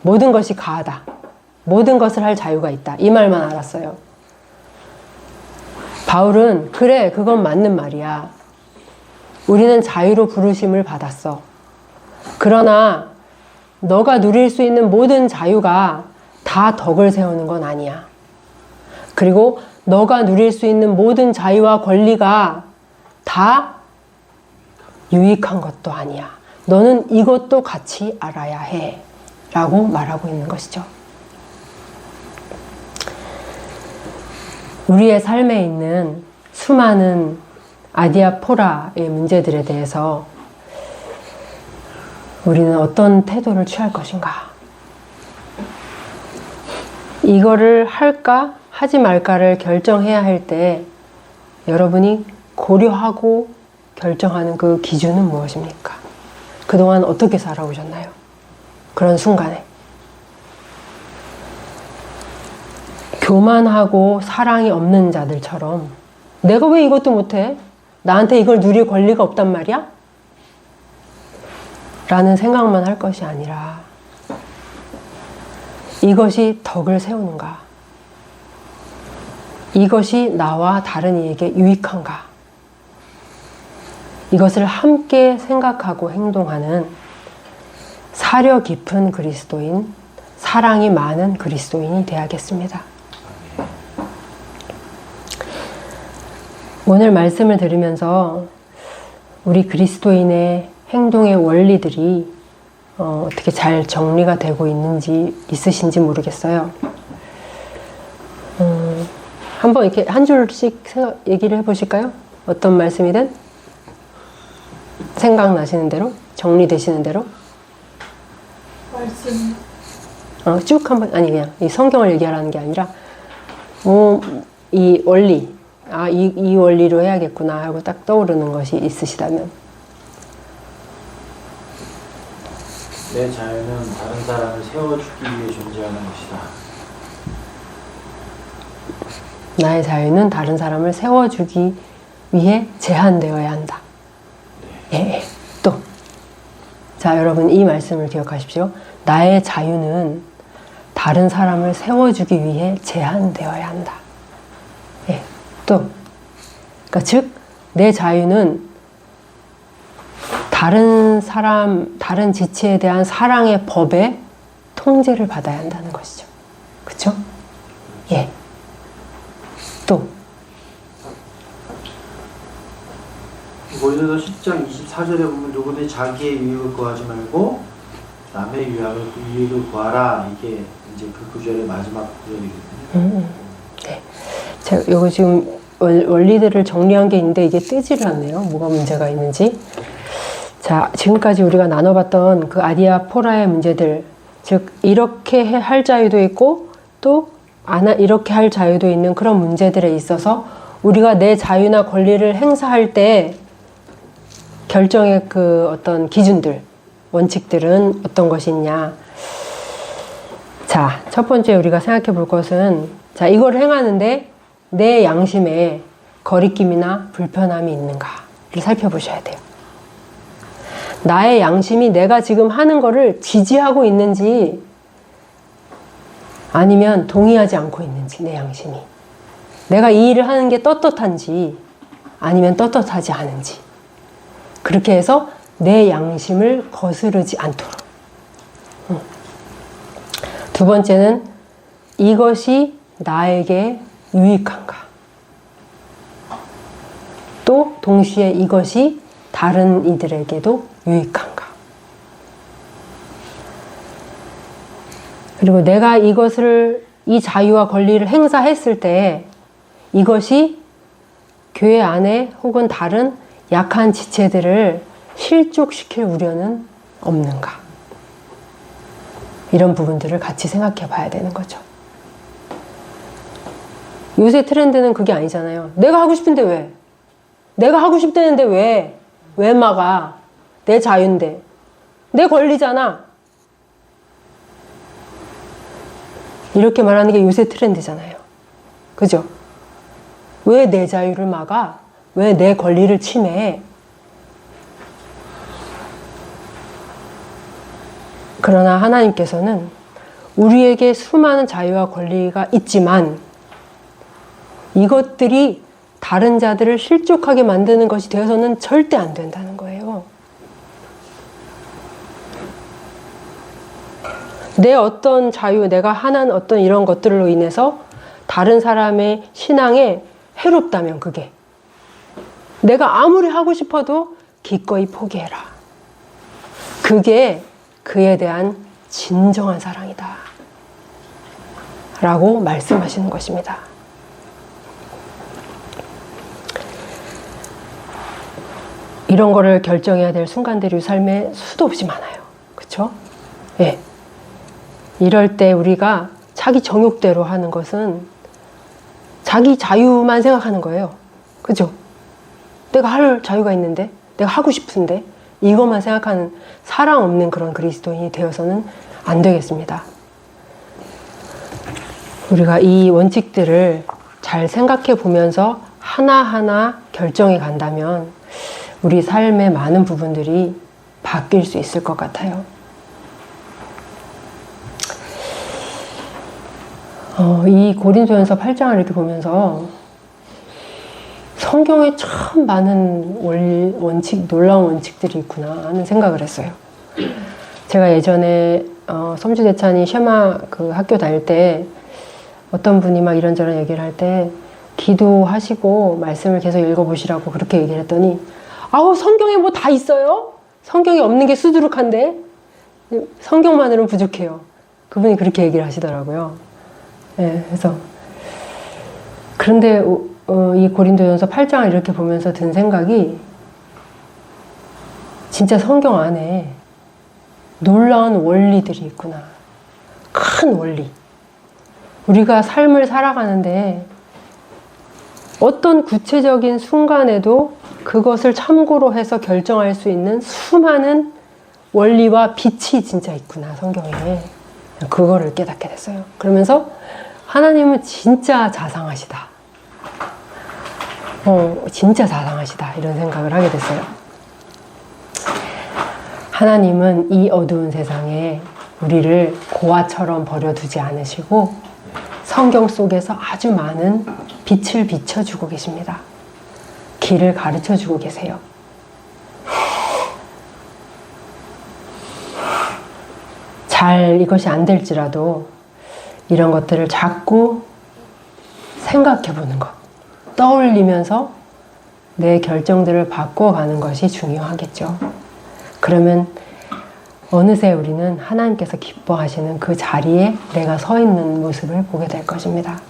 모든 것이 가하다. 모든 것을 할 자유가 있다. 이 말만 알았어요. 바울은 그래, 그건 맞는 말이야. 우리는 자유로 부르심을 받았어. 그러나 너가 누릴 수 있는 모든 자유가 다 덕을 세우는 건 아니야. 그리고 너가 누릴 수 있는 모든 자유와 권리가 다 유익한 것도 아니야. 너는 이것도 같이 알아야 해. 라고 말하고 있는 것이죠. 우리의 삶에 있는 수많은 아디아포라의 문제들에 대해서 우리는 어떤 태도를 취할 것인가? 이거를 할까, 하지 말까를 결정해야 할 때 여러분이 고려하고 결정하는 그 기준은 무엇입니까? 그동안 어떻게 살아오셨나요? 그런 순간에. 교만하고 사랑이 없는 자들처럼 내가 왜 이것도 못해? 나한테 이걸 누릴 권리가 없단 말이야? 라는 생각만 할 것이 아니라 이것이 덕을 세우는가? 이것이 나와 다른 이에게 유익한가? 이것을 함께 생각하고 행동하는 사려 깊은 그리스도인, 사랑이 많은 그리스도인이 되어야겠습니다. 오늘 말씀을 들으면서 우리 그리스도인의 행동의 원리들이 어떻게 잘 정리가 되고 있으신지 모르겠어요. 한번 이렇게 한 줄씩 얘기를 해보실까요? 어떤 말씀이든 생각나시는 대로, 정리되시는 대로. 말씀. 쭉 한번, 아니 그냥 이 성경을 얘기하라는 게 아니라 이 원리, 이 원리로 해야겠구나 하고 딱 떠오르는 것이 있으시다면. 내 자유는 다른 사람을 세워주기 위해 존재하는 것이다. 나의 자유는 다른 사람을 세워주기 위해 제한되어야 한다. 예. 또. 자, 여러분 이 말씀을 기억하십시오. 나의 자유는 다른 사람을 세워주기 위해 제한되어야 한다. 예. 또. 그러니까 즉, 내 자유는 다른 사람, 다른 지체에 대한 사랑의 법에 통제를 받아야 한다는 것이죠. 그쵸? 예. 또. 고린도서 10장 24절에 보면 누구든지 자기의 유익을 구하지 말고 남의 유익을 구하라. 이게 이제 그 구절의 마지막 구절이거든요. 네. 제가 요거 지금 원리들을 정리한 게 있는데 이게 뜨지를 않네요. 뭐가 문제가 있는지. 자, 지금까지 우리가 나눠봤던 그 아디아포라의 문제들, 즉 이렇게 할 자유도 있고 또 이렇게 할 자유도 있는 그런 문제들에 있어서 우리가 내 자유나 권리를 행사할 때 결정의 그 어떤 기준들, 원칙들은 어떤 것이 있냐. 자, 첫 번째 우리가 생각해 볼 것은, 자, 이걸 행하는데 내 양심에 거리낌이나 불편함이 있는가를 살펴보셔야 돼요. 나의 양심이 내가 지금 하는 거를 지지하고 있는지 아니면 동의하지 않고 있는지, 내 양심이. 내가 이 일을 하는 게 떳떳한지 아니면 떳떳하지 않은지. 그렇게 해서 내 양심을 거스르지 않도록. 두 번째는 이것이 나에게 유익한가. 또 동시에 이것이 다른 이들에게도 유익한가. 그리고 내가 이 자유와 권리를 행사했을 때 이것이 교회 안에 혹은 다른 약한 지체들을 실족시킬 우려는 없는가. 이런 부분들을 같이 생각해 봐야 되는 거죠. 요새 트렌드는 그게 아니잖아요. 내가 하고 싶은데 왜? 내가 하고 싶다는데 왜? 왜 막아? 내 자유인데. 내 권리잖아. 이렇게 말하는 게 요새 트렌드잖아요. 그죠? 왜 내 자유를 막아? 왜 내 권리를 침해해? 그러나 하나님께서는 우리에게 수많은 자유와 권리가 있지만 이것들이 다른 자들을 실족하게 만드는 것이 되어서는 절대 안 된다는 거예요. 내 어떤 자유, 내가 하는 어떤 이런 것들로 인해서 다른 사람의 신앙에 해롭다면 그게 내가 아무리 하고 싶어도 기꺼이 포기해라. 그게 그에 대한 진정한 사랑이다. 라고 말씀하시는 것입니다. 이런 거를 결정해야 될 순간들이 삶에 수도 없이 많아요. 그쵸? 예. 이럴 때 우리가 자기 정욕대로 하는 것은 자기 자유만 생각하는 거예요. 그죠? 내가 할 자유가 있는데, 내가 하고 싶은데, 이것만 생각하는 사랑 없는 그런 그리스도인이 되어서는 안 되겠습니다. 우리가 이 원칙들을 잘 생각해 보면서 하나하나 결정해 간다면 우리 삶의 많은 부분들이 바뀔 수 있을 것 같아요. 이 고린도전서 8장을 이렇게 보면서 성경에 참 많은 원칙, 놀라운 원칙들이 있구나 하는 생각을 했어요. 제가 예전에 섬주대찬이 쉐마 그 학교 다닐 때 어떤 분이 막 이런저런 얘기를 할 때 기도하시고 말씀을 계속 읽어보시라고 그렇게 얘기를 했더니 아우 성경에 뭐 다 있어요? 성경에 없는 게 수두룩한데 성경만으로는 부족해요. 그분이 그렇게 얘기를 하시더라고요. 네, 그래서 그런데 이 고린도전서 8장을 이렇게 보면서 든 생각이 진짜 성경 안에 놀라운 원리들이 있구나. 큰 원리. 우리가 삶을 살아가는데 어떤 구체적인 순간에도 그것을 참고로 해서 결정할 수 있는 수많은 원리와 빛이 진짜 있구나, 성경에. 그거를 깨닫게 됐어요. 그러면서 하나님은 진짜 자상하시다. 진짜 자상하시다. 이런 생각을 하게 됐어요. 하나님은 이 어두운 세상에 우리를 고아처럼 버려두지 않으시고 성경 속에서 아주 많은 빛을 비춰주고 계십니다. 길을 가르쳐주고 계세요. 잘 이것이 안 될지라도 이런 것들을 자꾸 생각해 보는 것, 떠올리면서 내 결정들을 바꿔가는 것이 중요하겠죠. 그러면 어느새 우리는 하나님께서 기뻐하시는 그 자리에 내가 서 있는 모습을 보게 될 것입니다.